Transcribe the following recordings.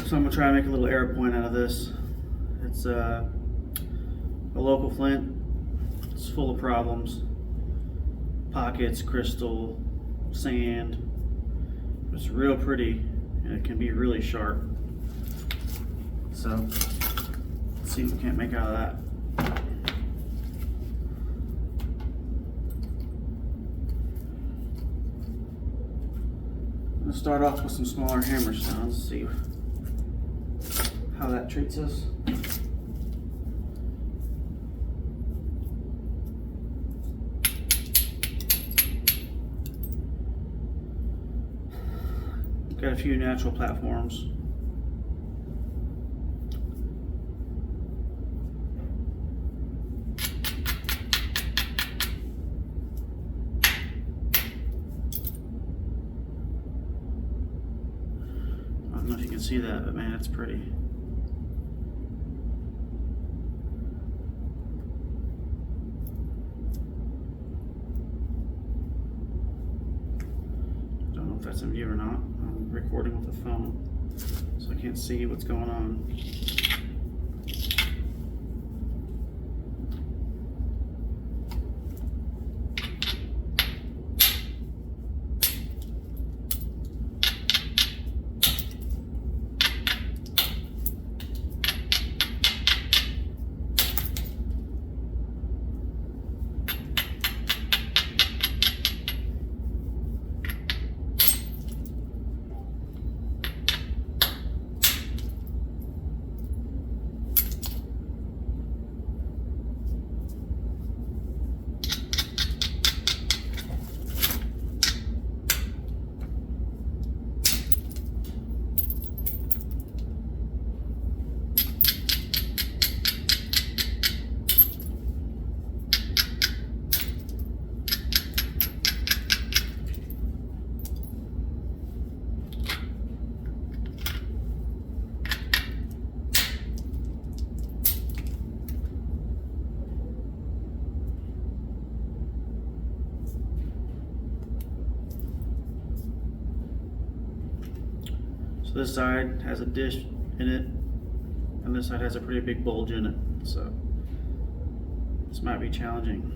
So I'm gonna try to make a little arrow point out of this. It's a local flint. It's full of problems. Pockets, crystal, sand. It's real pretty and it can be really sharp. So let's see if we can't make out of that. I'm gonna start off with some smaller hammer stones, see how that treats us. Got a few natural platforms. I don't know if you can see that, but man, it's pretty. Don't know if that's in view or not. I'm recording with a phone, so I can't see what's going on. So this side has a dish in it, and this side has a pretty big bulge in it. So this might be challenging.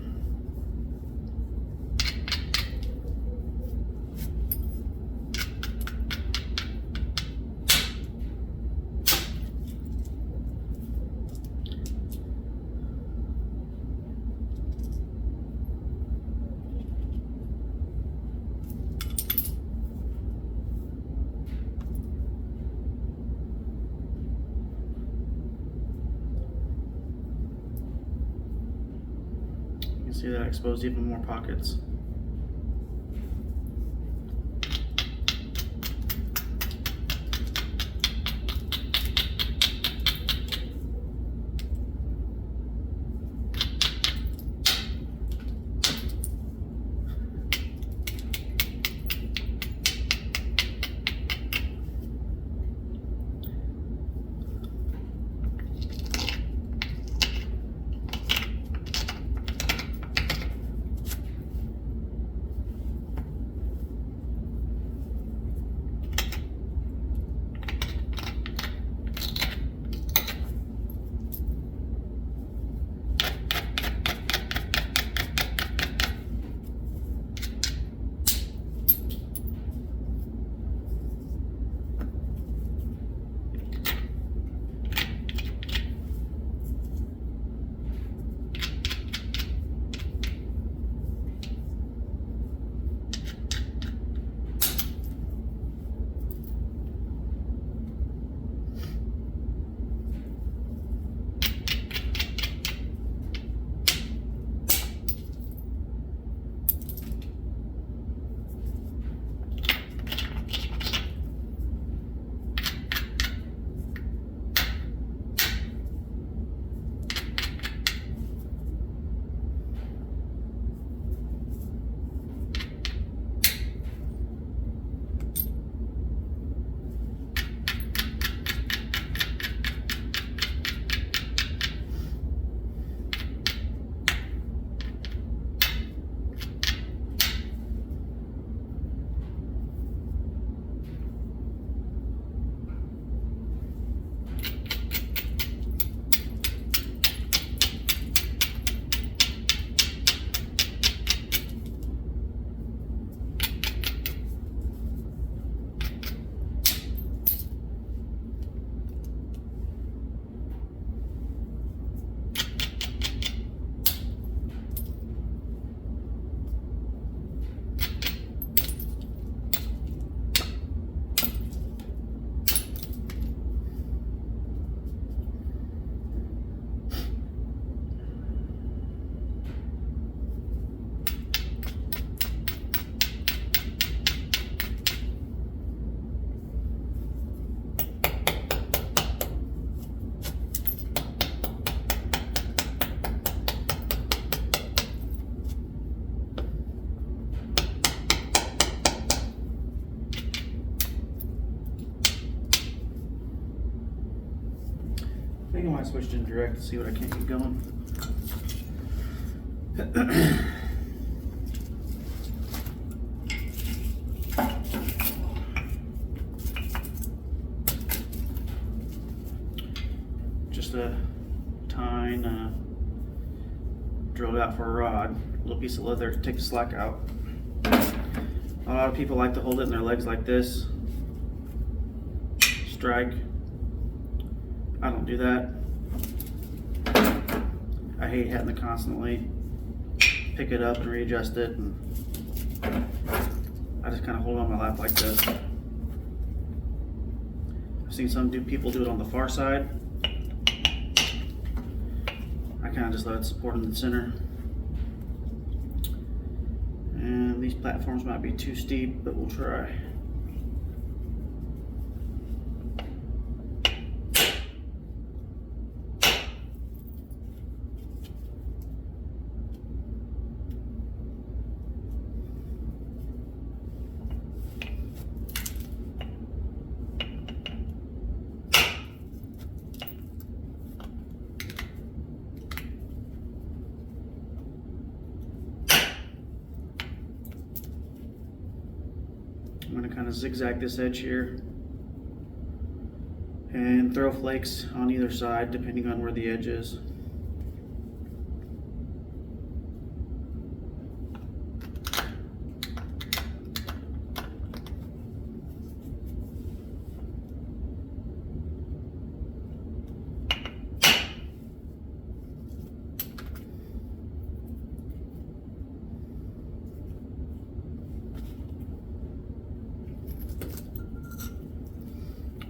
See that I exposed even more pockets. switch to indirect to see what I can't get going. Just a tine drilled out for a rod, a little piece of leather to take the slack out. A lot of people like to hold it in their legs like this, strike. I don't do that. I hate having to constantly pick it up and readjust it, and I just kind of hold it on my lap like this. I've seen some people do it on the far side. I kind of just let it support in the center. And these platforms might be too steep, but we'll try. I'm going to kind of zigzag this edge here and throw flakes on either side depending on where the edge is.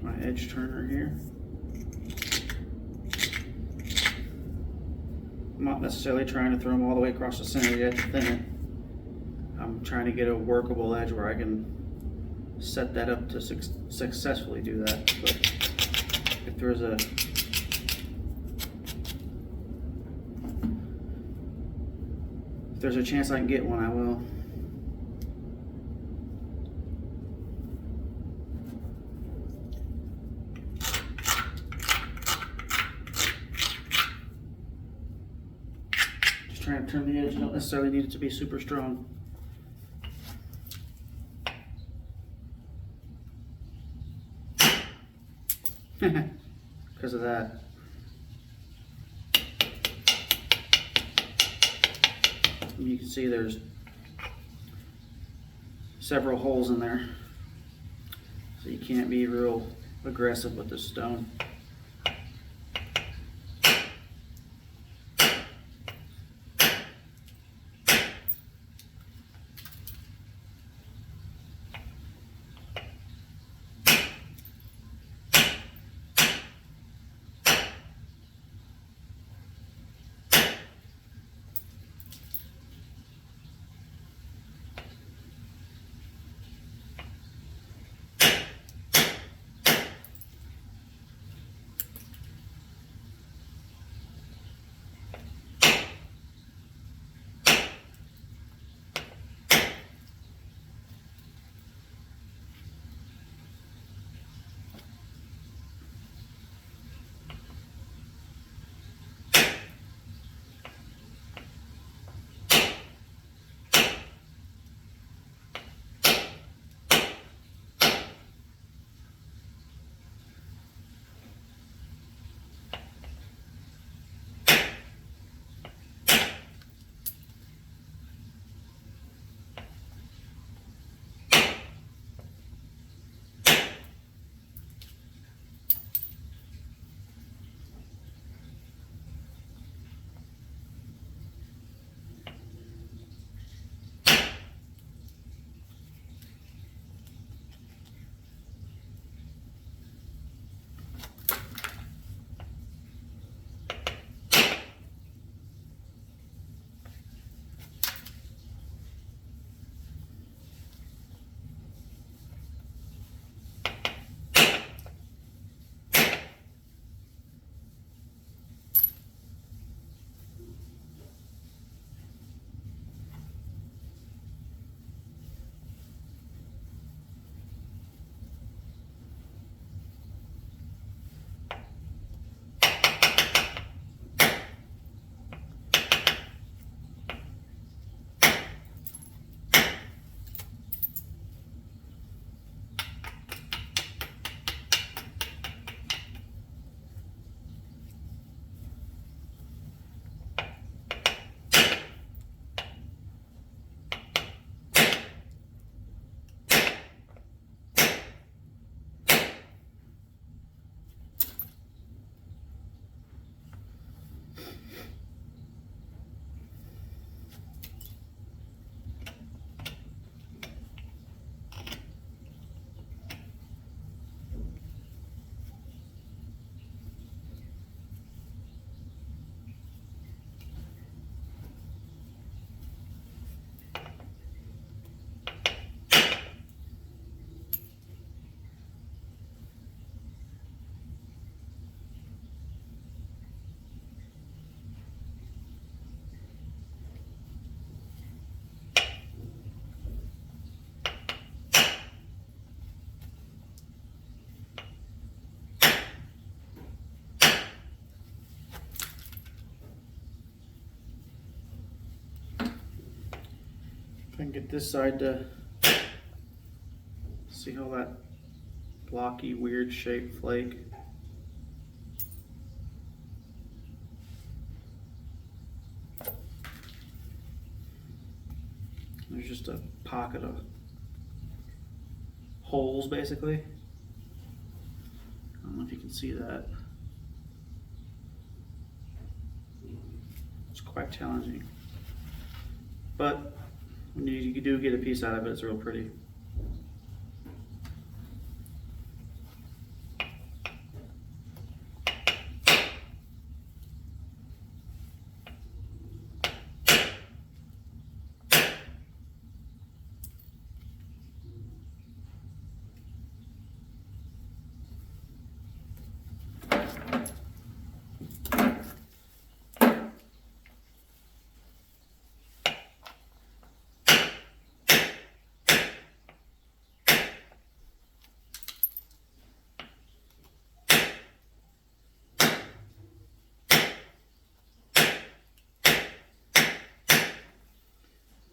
My edge turner here. I'm not necessarily trying to throw them all the way across the center of the edge to thin it. I'm trying to get a workable edge where I can set that up to successfully do that. But if there's a chance I can get one, I will. Trying to turn the edge. You don't necessarily need it to be super strong. Because of that. You can see there's several holes in there, so you can't be real aggressive with this stone. If I can get this side to see how that blocky, weird shaped flake. There's just a pocket of holes basically. I don't know if you can see that. It's quite challenging. But when you do get a piece out of it, it's real pretty.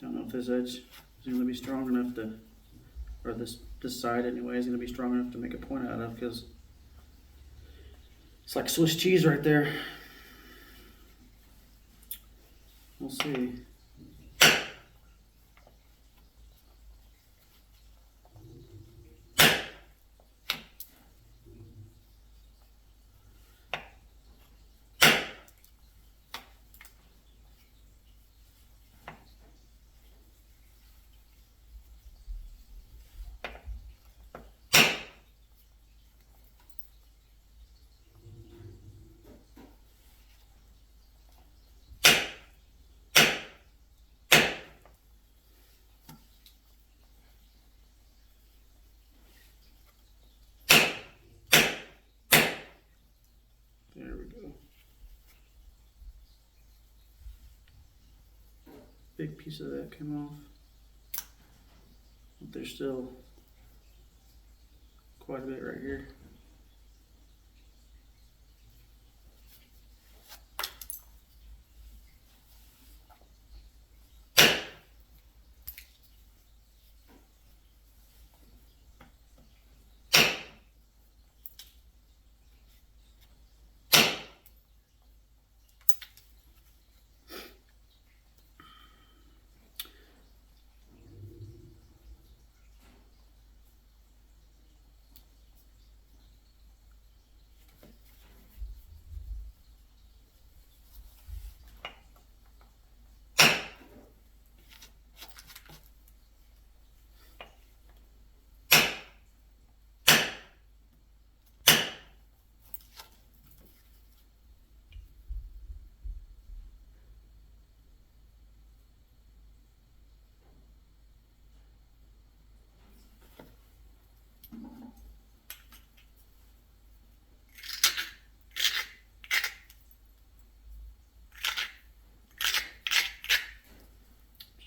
Don't know if this edge is going to be strong enough to, or this side anyway is going to be strong enough to make a point out of, because it's like Swiss cheese right there. We'll see. There we go. Big piece of that came off. But there's still quite a bit right here.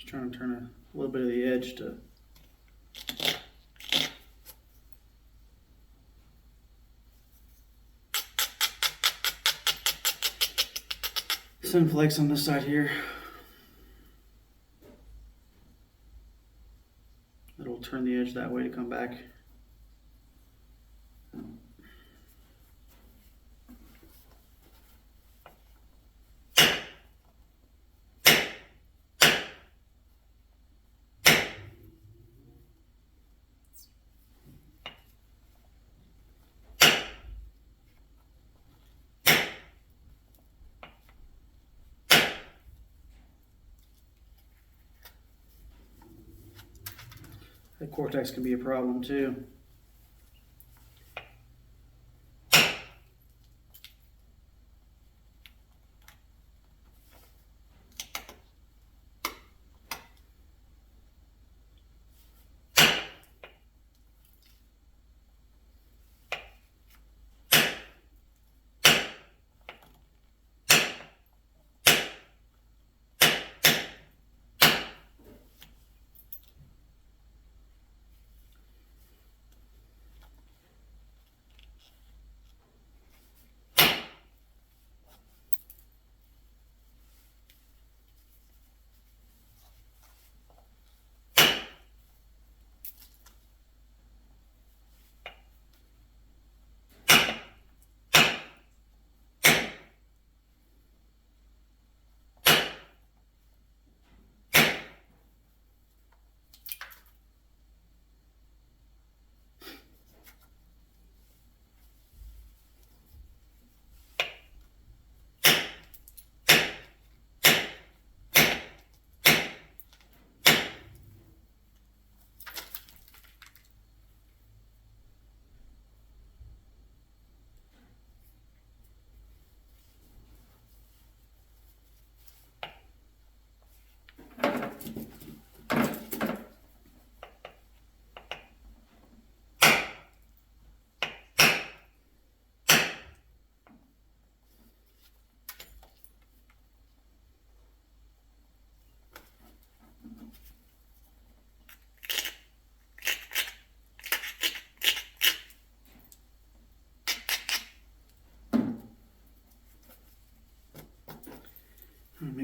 Trying to turn a little bit of the edge to thin flakes on this side here. It'll turn the edge that way to come back. The cortex can be a problem too.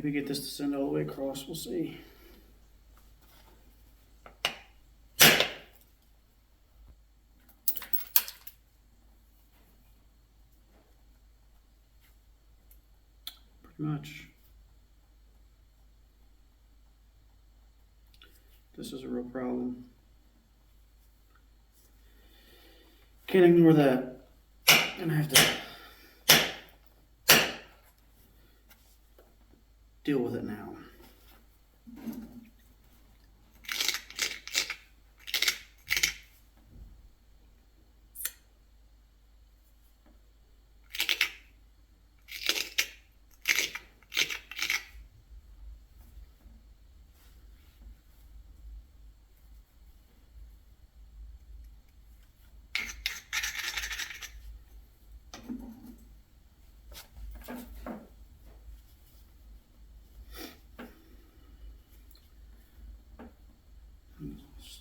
Maybe get this to send all the way across, we'll see. Pretty much. This is a real problem. Can't ignore that. And I have to deal with it now.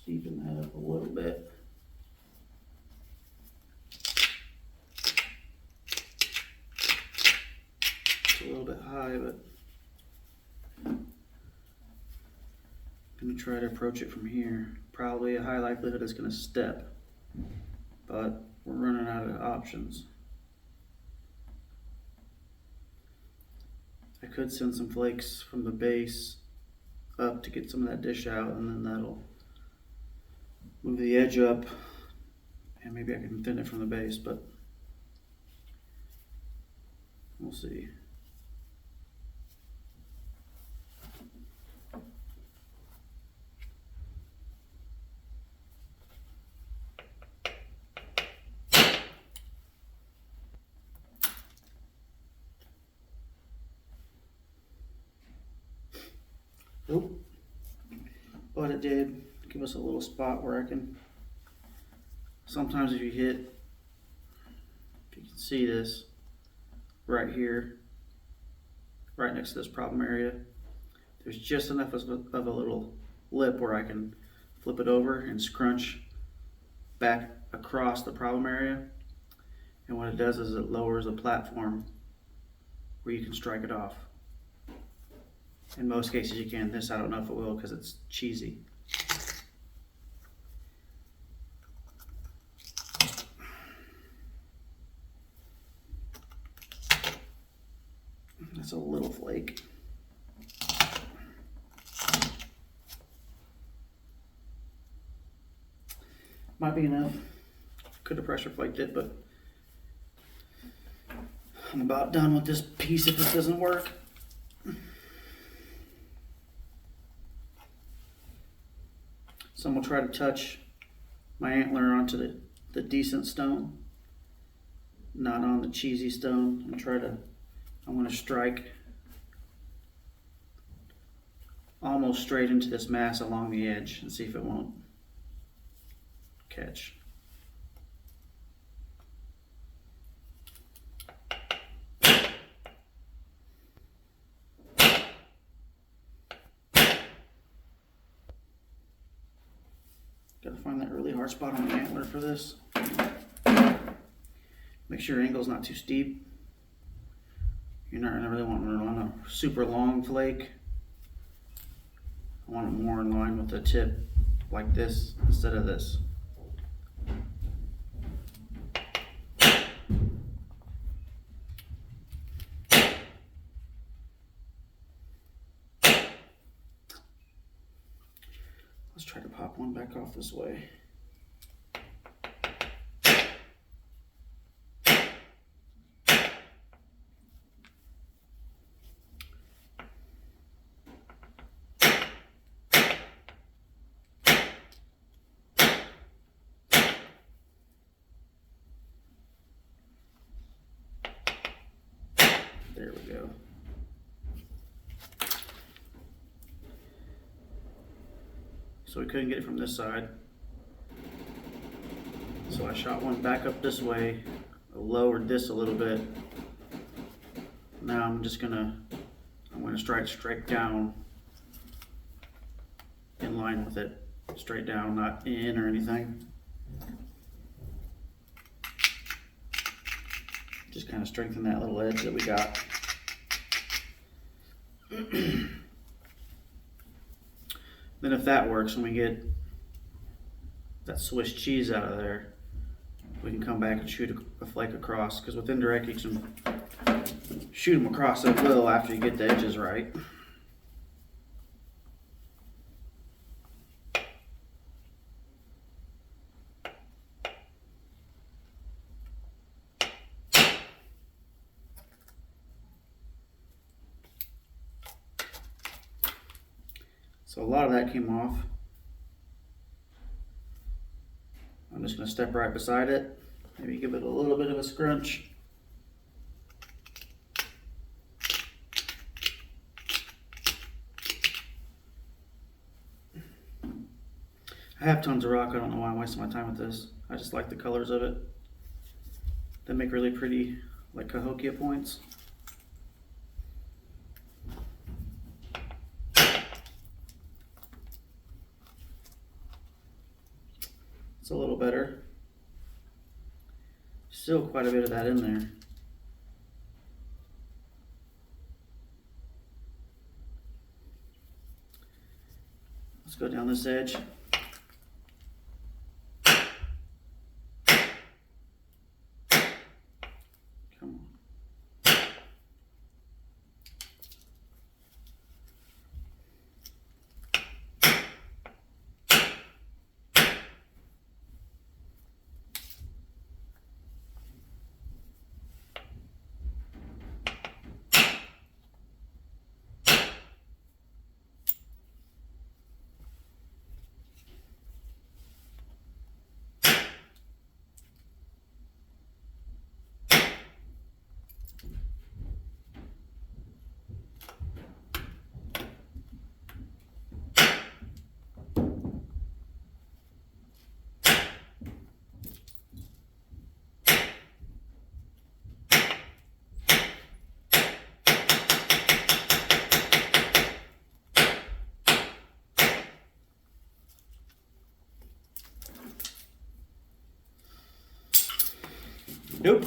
Steepen that up a little bit. It's a little bit high, but I'm going to try to approach it from here. Probably a high likelihood it's going to step, but we're running out of options. I could send some flakes from the base up to get some of that dish out, and then that'll move the edge up, and maybe I can thin it from the base, but we'll see. Nope. But it did give us a little spot where I can, sometimes if you hit, if you can see this, right here, right next to this problem area, there's just enough of a little lip where I can flip it over and scrunch back across the problem area. And what it does is it lowers the platform where you can strike it off. In most cases you can. This I don't know if it will because it's cheesy. That's a little flake. Might be enough. Could have pressure flaked it, but I'm about done with this piece if this doesn't work. Some will try to touch my antler onto the decent stone, not on the cheesy stone, and I want to strike almost straight into this mass along the edge and see if it won't catch. Gotta find that really hard spot on the antler for this. Make sure your angle's not too steep. You're not really wanting it on a super long flake. I want it more in line with the tip, like this, instead of this. Let's try to pop one back off this way. There we go. So we couldn't get it from this side. So I shot one back up this way, lowered this a little bit. Now I'm gonna strike straight down in line with it. Straight down, not in or anything. Just kind of strengthen that little edge that we got. Then if that works, when we get that Swiss cheese out of there, we can come back and shoot a flake across, because with indirect you can shoot them across at will after you get the edges right. So a lot of that came off. I'm just going to step right beside it, maybe give it a little bit of a scrunch. I have tons of rock. I don't know why I'm wasting my time with this. I just like the colors of it. They make really pretty, like cahokia points. It's a little better. Still quite a bit of that in there. Let's go down this edge. Come on. Nope.